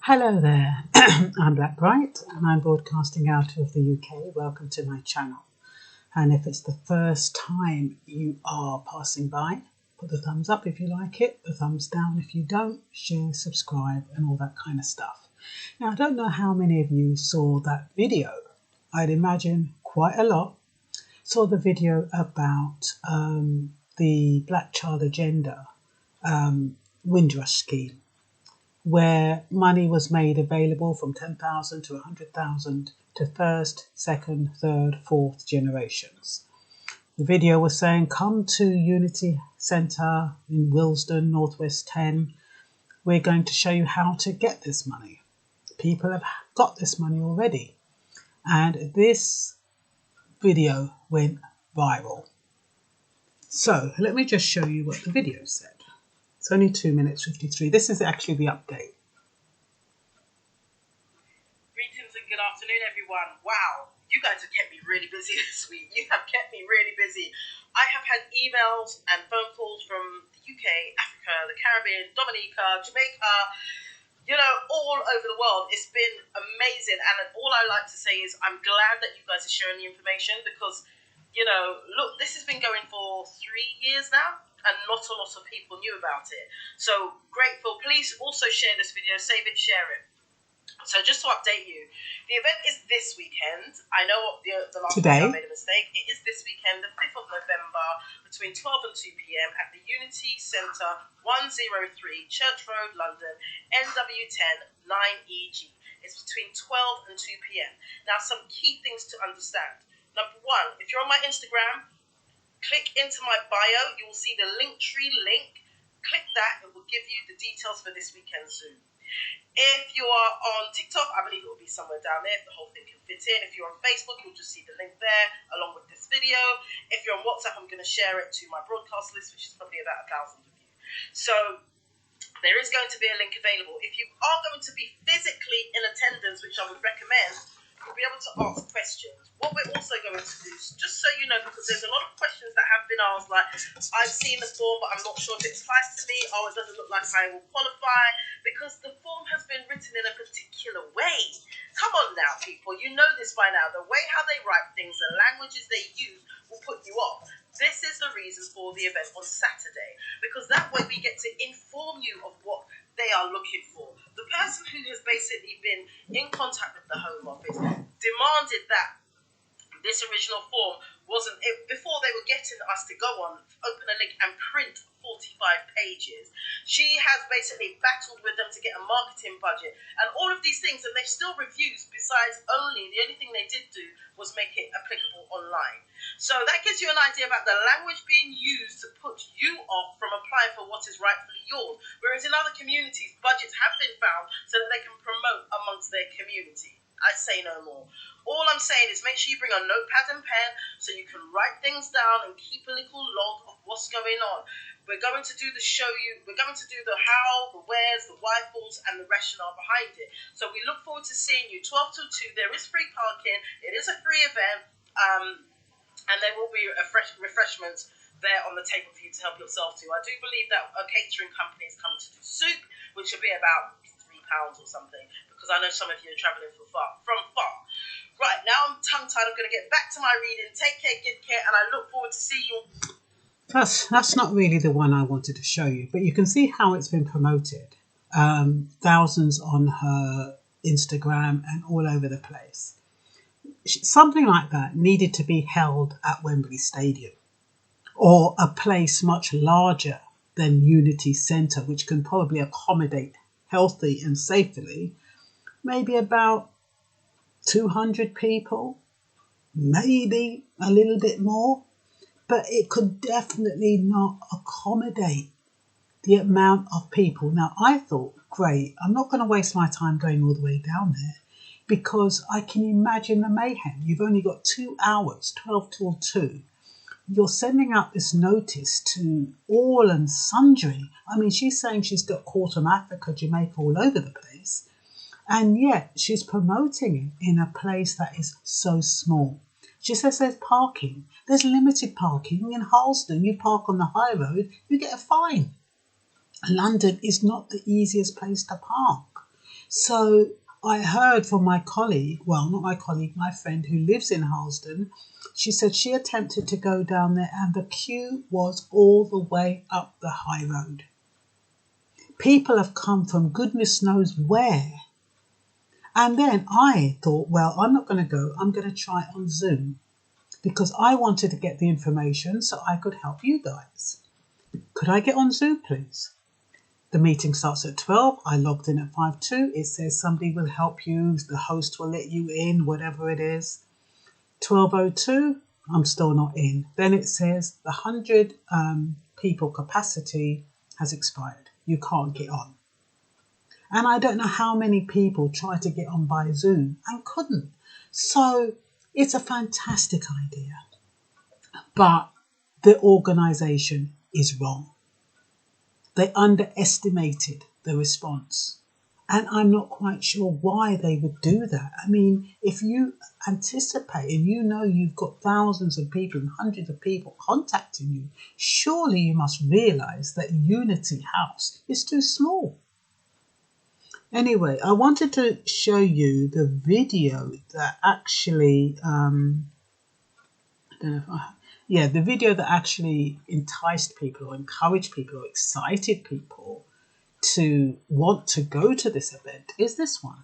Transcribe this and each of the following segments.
Hello there, I'm Blackbright and I'm broadcasting out of the UK. Welcome to my channel. And if it's the first time you are passing by, put the thumbs up if you like it, the thumbs down if you don't, share, subscribe and all that kind of stuff. Now, I don't know how many of you saw that video. I'd imagine quite a lot. Saw the video about the Black Child Agenda Windrush scheme, where money was made available from 10,000 to 100,000 to first, second, third, fourth generations. The video was saying, come to Unity Centre in Willesden, Northwest 10. We're going to show you how to get this money. People have got this money already. And this video went viral. So let me just show you what the video said. It's only 2 minutes 53. This is actually the update. Greetings and good afternoon, everyone. Wow, you guys have kept me really busy this week. You have kept me really busy. I have had emails and phone calls from the UK, Africa, the Caribbean, Dominica, Jamaica, all over the world. It's been amazing. And all I like to say is I'm glad that you guys are sharing the information because, look, this has been going for 3 years now. And not a lot of people knew about it. So grateful. Please also share this video, save it, share it. So just to update you, the event is this weekend. I know the last week I made a mistake. It is this weekend, the 5th of November, between 12 and 2 p.m. at the Unity Centre, 103 Church Road, London, NW10 9EG. It's between 12 and 2 p.m. Now, some key things to understand. Number one, if you're on my Instagram, click into my bio, you will see the Linktree link. Click that, it will give you the details for this weekend's Zoom. If you are on TikTok, I believe it will be somewhere down there if the whole thing can fit in. If you're on Facebook, you'll just see the link there along with this video. If you're on WhatsApp, I'm going to share it to my broadcast list, which is probably about 1,000 of you. So there is going to be a link available. If you are going to be physically in attendance, which I would recommend, you'll be able to ask questions. What we're also going to do, just so you know, because there's a lot of questions that have been asked, like, I've seen the form, but I'm not sure if it applies to me, or it doesn't look like I will qualify, because the form has been written in a particular way. Come on now, people, you know this by now. The way how they write things, the languages they use will put you off. This is the reason for the event on Saturday, because that way we get to inform you of what they are looking for. The person who has basically been in contact with the Home Office demanded that this original form wasn't, before they were getting us to go on, open a link and print 45 pages. She has basically battled with them to get a marketing budget and all of these things, and they've still refused. Besides, the only thing they did do was make it applicable online. So that gives you an idea about the language being used to put you off from applying for what is rightfully yours. Whereas in other communities, budgets have been found so that they can promote amongst their community. I say no more. All I'm saying is make sure you bring a notepad and pen so you can write things down and keep a little log of what's going on. We're going to do we're going to do the how, the where's, the why-falls, and the rationale behind it. So we look forward to seeing you 12 till 2. There is free parking. It is a free event. And there will be refreshments there on the table for you to help yourself to. I do believe that a catering company is coming to do soup, which will be about £3 or something, because I know some of you are travelling from far. Right, now I'm tongue-tied. I'm going to get back to my reading. Take care, give care, and I look forward to seeing you. That's not really the one I wanted to show you, but you can see how it's been promoted. Thousands on her Instagram and all over the place. Something like that needed to be held at Wembley Stadium or a place much larger than Unity Centre, which can probably accommodate healthy and safely maybe about 200 people, maybe a little bit more, but it could definitely not accommodate the amount of people. Now, I thought, great, I'm not going to waste my time going all the way down there because I can imagine the mayhem. You've only got 2 hours, 12 till 2. You're sending out this notice to all and sundry. I mean, she's saying she's got calls from Africa, Jamaica, all over the place. And yet she's promoting it in a place that is so small. She says there's parking. There's limited parking in Harlesden. You park on the high road, you get a fine. London is not the easiest place to park. So I heard from my colleague, well, not my colleague, my friend who lives in Harlesden. She said she attempted to go down there and the queue was all the way up the high road. People have come from goodness knows where. And then I thought, well, I'm not going to go. I'm going to try on Zoom because I wanted to get the information so I could help you guys. Could I get on Zoom, please? The meeting starts at 12. I logged in at 5:02. It says somebody will help you. The host will let you in, whatever it is. 12:02, I'm still not in. Then it says the 100 people capacity has expired. You can't get on. And I don't know how many people tried to get on by Zoom and couldn't. So it's a fantastic idea. But the organisation is wrong. They underestimated the response. And I'm not quite sure why they would do that. I mean, if you anticipate and you know you've got thousands of people and hundreds of people contacting you, surely you must realise that Unity House is too small. Anyway, I wanted to show you the video that actually, the video that actually enticed people or encouraged people or excited people to want to go to this event is this one.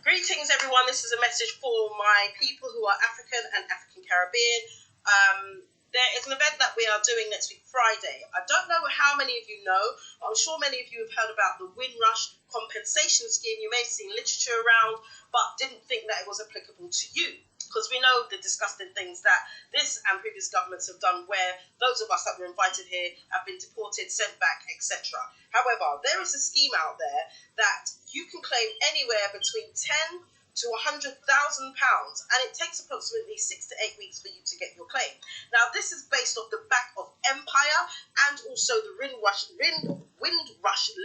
Greetings, everyone. This is a message for my people who are African and African Caribbean. There is an event that we are doing next week, Friday. I don't know how many of you know. I'm sure many of you have heard about the Windrush Compensation scheme. You may have seen literature around, but didn't think that it was applicable to you. Because we know the disgusting things that this and previous governments have done where those of us that were invited here have been deported, sent back, etc. However, there is a scheme out there that you can claim anywhere between 10 to £100,000, and it takes approximately 6 to 8 weeks for you to get your claim. Now, this is based off the back of Empire and also the Windrush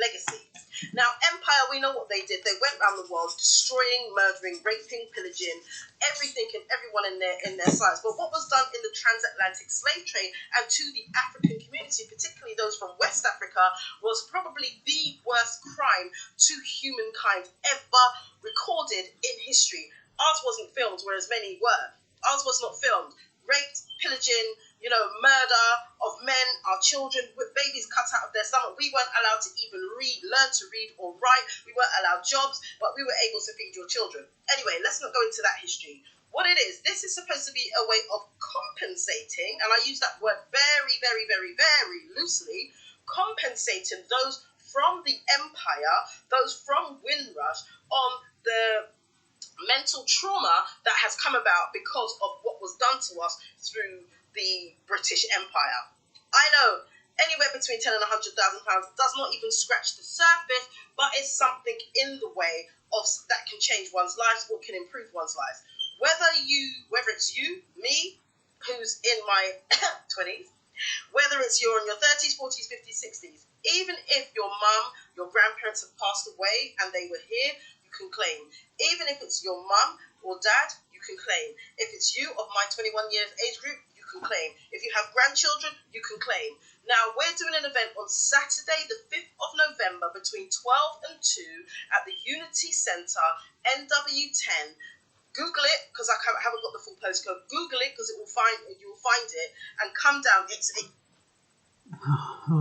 legacy. Now, Empire, we know what they did. They went around the world destroying, murdering, raping, pillaging everything and everyone in their sides. But what was done in the transatlantic slave trade and to the African community, particularly those from West Africa, was probably the worst crime to humankind ever recorded in history. Ours wasn't filmed, whereas many were. Ours was not filmed. Raped, pillaging, murder of men, our children, with babies cut out of their stomach. We weren't allowed to even learn to read or write. We weren't allowed jobs, but we were able to feed your children. Anyway, let's not go into that history. What it is, this is supposed to be a way of compensating, and I use that word very, very, very, very loosely, compensating those from the Empire, those from Windrush, on the mental trauma that has come about because of what was done to us through the British Empire. I know anywhere between 10 and £100,000 does not even scratch the surface, but it's something in the way of that can change one's life or can improve one's life. Whether it's you, me, who's in my 20s, whether it's you're in your 30s, 40s, 50s, 60s, even if your mum, your grandparents have passed away and they were here, you can claim. Even if it's your mum or dad, you can claim. If it's you of my 21 years age group, you can claim. If you have grandchildren, you can claim. Now, we're doing an event on Saturday, the 5th of November, between 12 and 2 at the Unity Centre, NW10. Google it, because I haven't got the full postcode. Google it, because you'll find it, and come down. It's a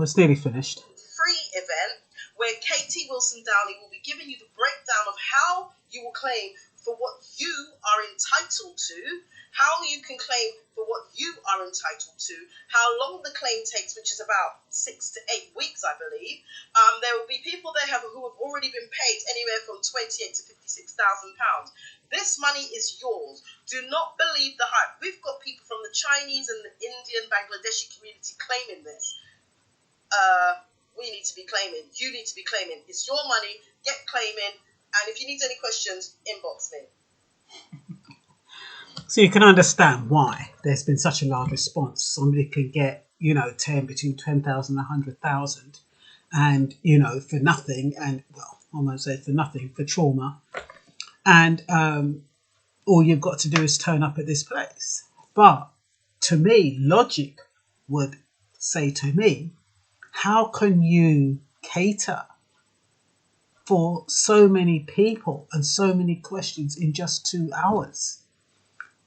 It's nearly finished. Free event where Katie Wilson Downey will be giving you the breakdown of how you will claim for what you are entitled to, how you can claim for what you are entitled to, how long the claim takes, which is about 6 to 8 weeks, I believe. There will be people there who have already been paid anywhere from £28,000 to £56,000. This money is yours. Do not believe the hype. We've got people from the Chinese and the Indian, Bangladeshi community claiming this. We need to be claiming. You need to be claiming. It's your money. Get claiming. And if you need any questions, inbox me. So you can understand why there's been such a large response. Somebody can get, between 10,000 and 100,000 and, for nothing. And, well, I won't say for nothing, for trauma. And all you've got to do is turn up at this place. But to me, logic would say to me, how can you cater for so many people and so many questions in just 2 hours.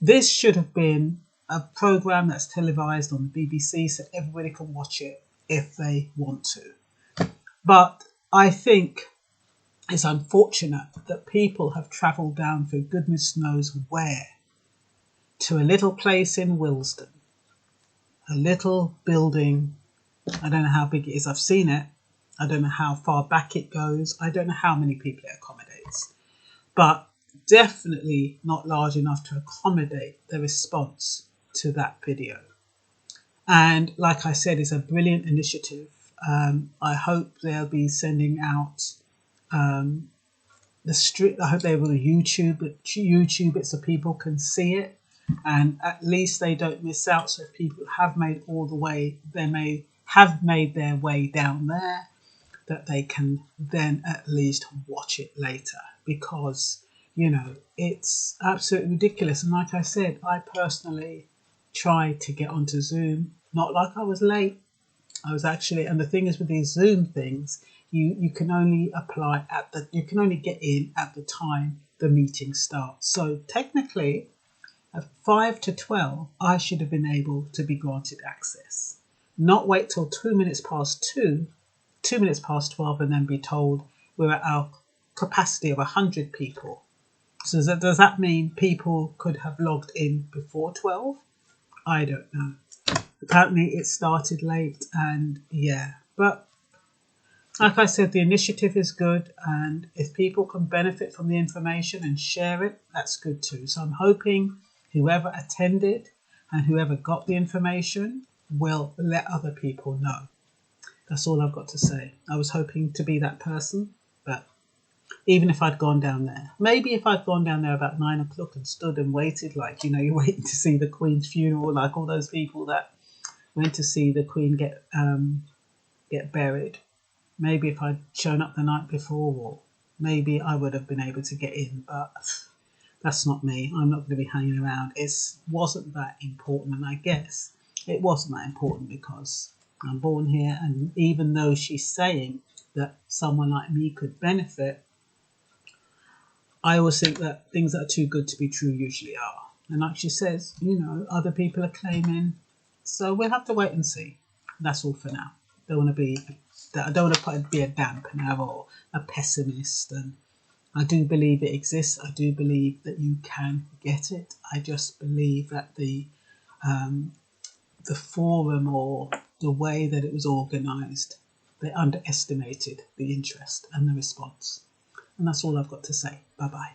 This should have been a program that's televised on the BBC so everybody can watch it if they want to. But I think it's unfortunate that people have travelled down for goodness knows where to a little place in Willesden, a little building. I don't know how big it is. I've seen it. I don't know how far back it goes. I don't know how many people it accommodates, but definitely not large enough to accommodate the response to that video. And like I said, it's a brilliant initiative. I hope they'll be sending out I hope they will YouTube it so people can see it, and at least they don't miss out. So if people have made their way down there, that they can then at least watch it later, because it's absolutely ridiculous. And like I said, I personally tried to get onto Zoom, not like I was late. I was actually, and the thing is with these Zoom things, you can only you can only get in at the time the meeting starts. So technically at 5 to 12 I should have been able to be granted access, not wait till 2 minutes past 12 and then be told we're at our capacity of 100 people. So does that mean people could have logged in before 12? I don't know. Apparently it started late, and yeah, but like I said, the initiative is good, and if people can benefit from the information and share it, that's good too. So I'm hoping whoever attended and whoever got the information will let other people know. That's all I've got to say. I was hoping to be that person, but even if I'd gone down there, maybe if I'd gone down there about 9 o'clock and stood and waited, like, you're waiting to see the Queen's funeral, like all those people that went to see the Queen get buried. Maybe if I'd shown up the night before, maybe I would have been able to get in, but that's not me. I'm not going to be hanging around. It wasn't that important, and I guess it wasn't that important because I'm born here, and even though she's saying that someone like me could benefit, I always think that things that are too good to be true usually are. And like she says, other people are claiming, so we'll have to wait and see. That's all for now. I don't want to be a dampener or a pessimist. And I do believe it exists. I do believe that you can get it. I just believe that the forum or the way that it was organised, they underestimated the interest and the response. And that's all I've got to say. Bye-bye.